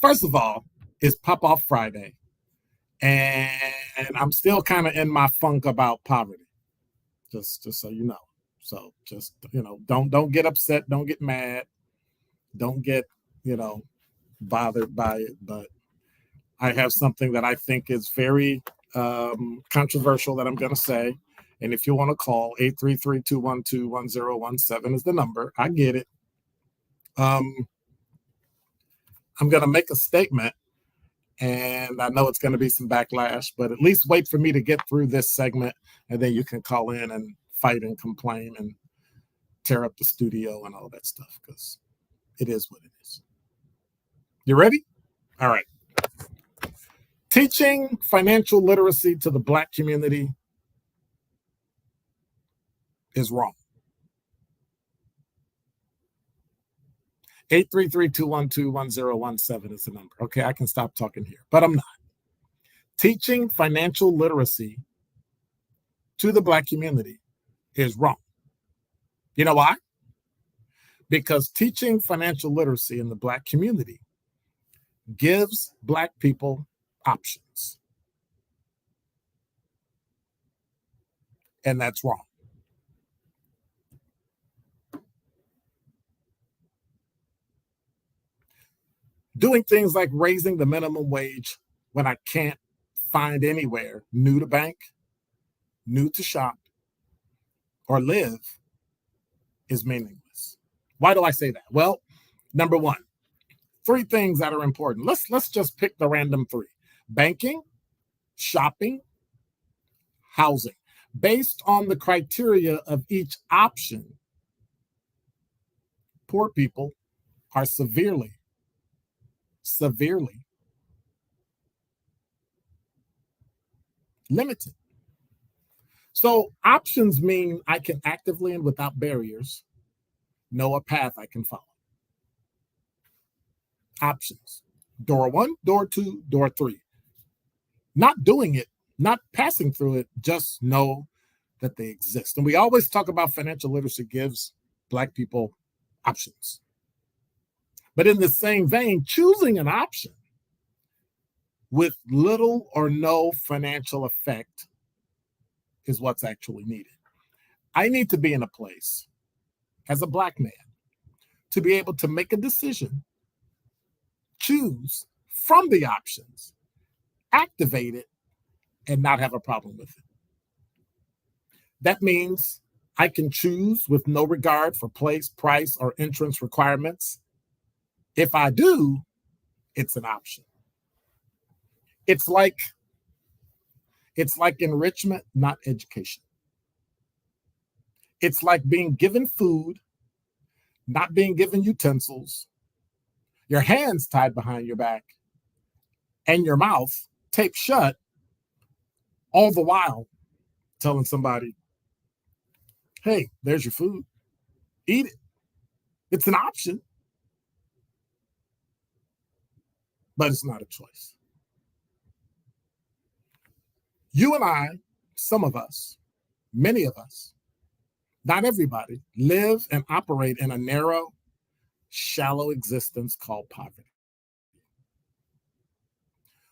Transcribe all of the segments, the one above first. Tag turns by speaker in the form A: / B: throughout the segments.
A: First of all, it's Pop Off Friday, and I'm still kind of in my funk about poverty. Just so you know. So just don't get upset, don't get mad, don't get you know bothered by it. But I have something that I think is very controversial that I'm going to say. And if you want to call, 833-212-1017 is the number. I get it. I'm going to make a statement, and I know it's going to be some backlash, but at least wait for me to get through this segment, and then you can call in and fight and complain and tear up the studio and all that stuff, because it is what it is. You ready? All right. Teaching financial literacy to the Black community is wrong. 833-212-1017 is the number. Okay, I can stop talking here, but I'm not. Teaching financial literacy to the Black community is wrong. You know why? Because teaching financial literacy in the Black community gives Black people options. And that's wrong. Doing things like raising the minimum wage when I can't find anywhere new to bank, new to shop, or live is meaningless. Why do I say that? Well, number one, 3 things that are important. Let's just pick the random 3. Banking, shopping, housing. Based on the criteria of each option, poor people are severely limited. So options mean I can actively and without barriers know a path I can follow. Options. Door 1, door 2, door 3. Not doing it, not passing through it, just know that they exist. And we always talk about financial literacy gives Black people options. But in the same vein, choosing an option with little or no financial effect is what's actually needed. I need to be in a place as a Black man to be able to make a decision, choose from the options, activate it, and not have a problem with it. That means I can choose with no regard for place, price, or entrance requirements. If I do, it's an option. It's like enrichment, not education. It's like being given food, not being given utensils, your hands tied behind your back, and your mouth taped shut, all the while telling somebody, hey, there's your food, eat it. It's an option, but it's not a choice. You and I, some of us, many of us, not everybody, live and operate in a narrow, shallow existence called poverty.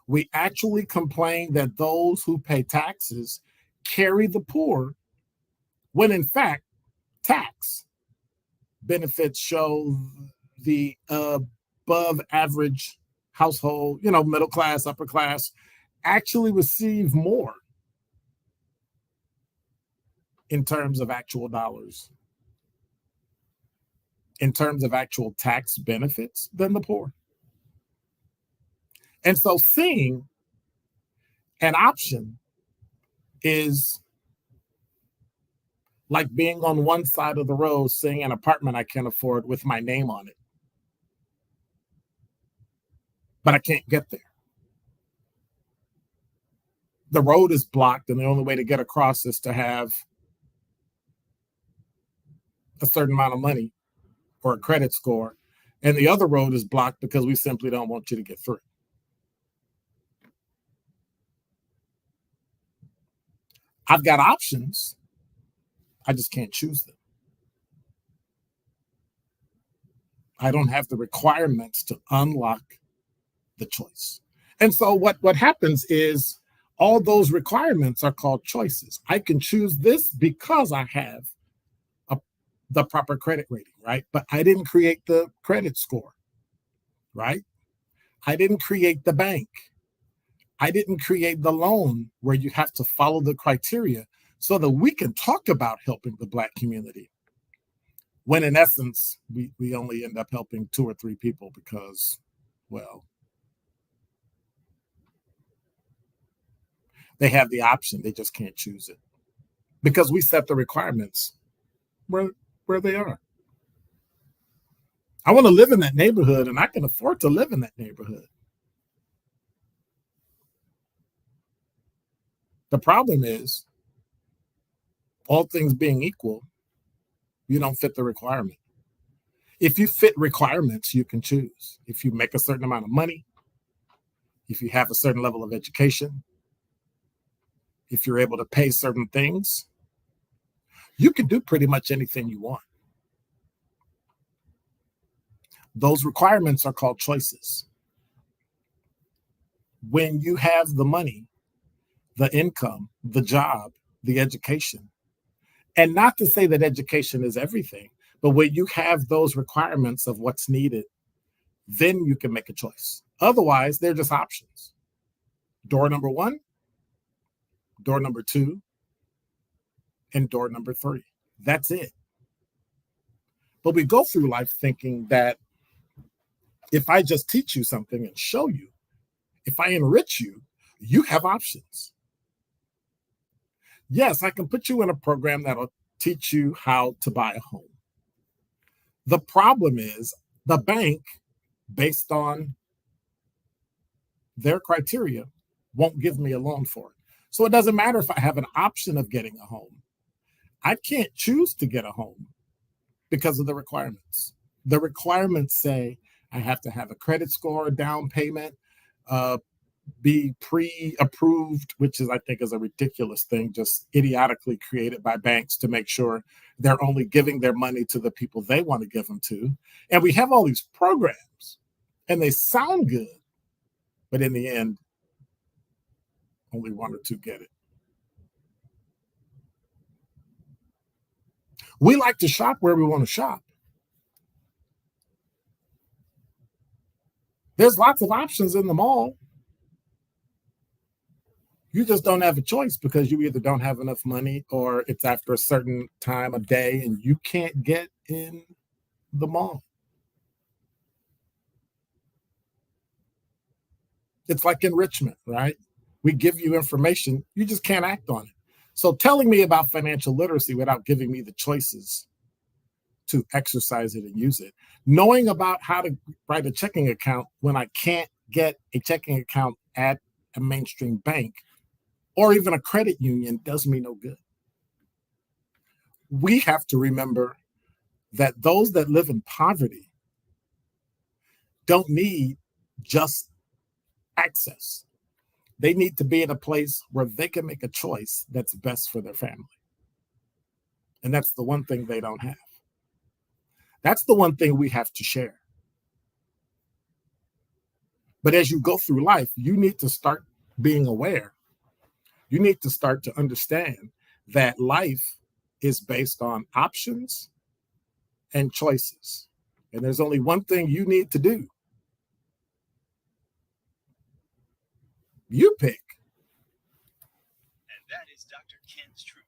A: We actually complain that those who pay taxes carry the poor, when in fact, tax benefits show the above average household, middle class, upper class, actually receive more in terms of actual dollars, in terms of actual tax benefits than the poor. And so seeing an option is like being on one side of the road, seeing an apartment I can't afford with my name on it. But I can't get there. The road is blocked, and the only way to get across is to have a certain amount of money or a credit score. And the other road is blocked because we simply don't want you to get through. I've got options. I just can't choose them. I don't have the requirements to unlock the choice. And so what happens is all those requirements are called choices. I can choose this because I have the proper credit rating, right? But I didn't create the credit score, right? I didn't create the bank. I didn't create the loan where you have to follow the criteria so that we can talk about helping the Black community. When in essence, we only end up helping 2 or 3 people because, well, they have the option. They just can't choose it because we set the requirements where they are. I want to live in that neighborhood and I can afford to live in that neighborhood. The problem is, all things being equal, you don't fit the requirement. If you fit requirements, you can choose. If you make a certain amount of money, if you have a certain level of education, if you're able to pay certain things, you can do pretty much anything you want. Those requirements are called choices. When you have the money, the income, the job, the education, and not to say that education is everything, but when you have those requirements of what's needed, then you can make a choice. Otherwise, they're just options. Door number 1, door number 2, and door number 3. That's it. But we go through life thinking that if I just teach you something and show you, if I enrich you, you have options. Yes, I can put you in a program that'll teach you how to buy a home. The problem is the bank, based on their criteria, won't give me a loan for it. So it doesn't matter if I have an option of getting a home. I can't choose to get a home because of the requirements. The requirements say I have to have a credit score, down payment, be pre-approved, which is, I think, is a ridiculous thing, just idiotically created by banks to make sure they're only giving their money to the people they want to give them to. And we have all these programs and they sound good, but in the end, only 1 or 2 get it. We like to shop where we want to shop. There's lots of options in the mall. You just don't have a choice because you either don't have enough money or it's after a certain time of day and you can't get in the mall. It's like enrichment, right? We give you information, you just can't act on it. So telling me about financial literacy without giving me the choices to exercise it and use it, knowing about how to write a checking account when I can't get a checking account at a mainstream bank or even a credit union does me no good. We have to remember that those that live in poverty don't need just access. They need to be in a place where they can make a choice that's best for their family. And that's the one thing they don't have. That's the one thing we have to share. But as you go through life, you need to start being aware. You need to start to understand that life is based on options and choices. And there's only one thing you need to do. You pick.
B: And that is Dr. Ken's truth.